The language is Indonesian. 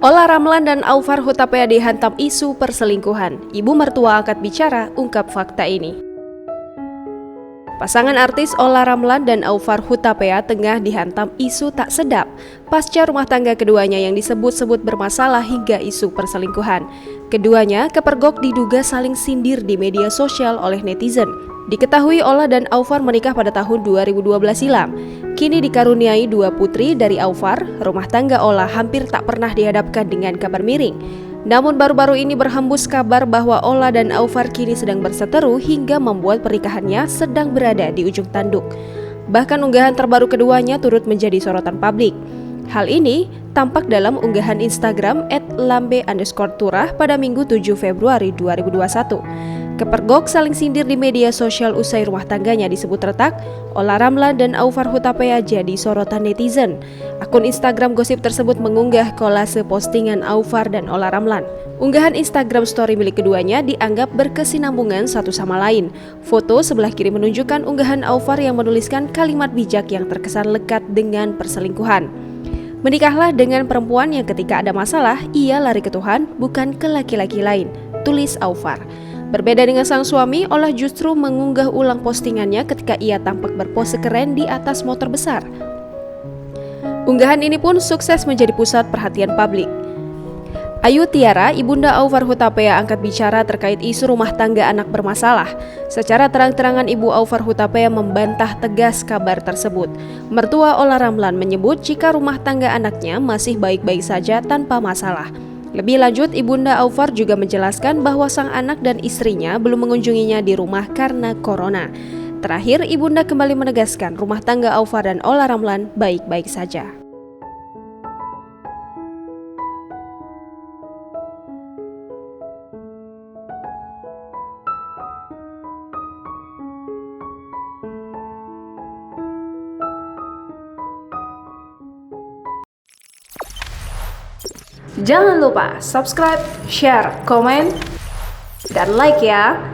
Olla Ramlan dan Aufar Hutapea dihantam isu perselingkuhan. Ibu mertua angkat bicara, ungkap fakta ini. Pasangan artis Olla Ramlan dan Aufar Hutapea tengah dihantam isu tak sedap pasca rumah tangga keduanya yang disebut-sebut bermasalah hingga isu perselingkuhan. Keduanya kepergok diduga saling sindir di media sosial oleh netizen. Diketahui Olla dan Aufar menikah pada tahun 2012 silam. Kini dikaruniai 2 putri dari Aufar, rumah tangga Olla hampir tak pernah dihadapkan dengan kabar miring. Namun baru-baru ini berhembus kabar bahwa Olla dan Aufar kini sedang berseteru hingga membuat pernikahannya sedang berada di ujung tanduk. Bahkan unggahan terbaru keduanya turut menjadi sorotan publik. Hal ini tampak dalam unggahan Instagram @lambe_turah pada Minggu 7 Februari 2021. Kepergok saling sindir di media sosial usai rumah tangganya disebut retak, Olla Ramlan dan Aufar Hutapea jadi sorotan netizen. Akun Instagram gosip tersebut mengunggah kolase postingan Aufar dan Olla Ramlan. Unggahan Instagram story milik keduanya dianggap berkesinambungan satu sama lain. Foto sebelah kiri menunjukkan unggahan Aufar yang menuliskan kalimat bijak yang terkesan lekat dengan perselingkuhan. Menikahlah dengan perempuan yang ketika ada masalah, ia lari ke Tuhan, bukan ke laki-laki lain, tulis Aufar. Berbeda dengan sang suami, Olla justru mengunggah ulang postingannya ketika ia tampak berpose keren di atas motor besar. Unggahan ini pun sukses menjadi pusat perhatian publik. Ayu Tiara, ibunda Aufar Hutapea, angkat bicara terkait isu rumah tangga anak bermasalah. Secara terang-terangan ibu Aufar Hutapea membantah tegas kabar tersebut. Mertua Olla Ramlan menyebut jika rumah tangga anaknya masih baik-baik saja tanpa masalah. Lebih lanjut, ibunda Aufar juga menjelaskan bahwa sang anak dan istrinya belum mengunjunginya di rumah karena corona. Terakhir, ibunda kembali menegaskan rumah tangga Aufar dan Olla Ramlan baik-baik saja. Jangan lupa subscribe, share, komen, dan like ya!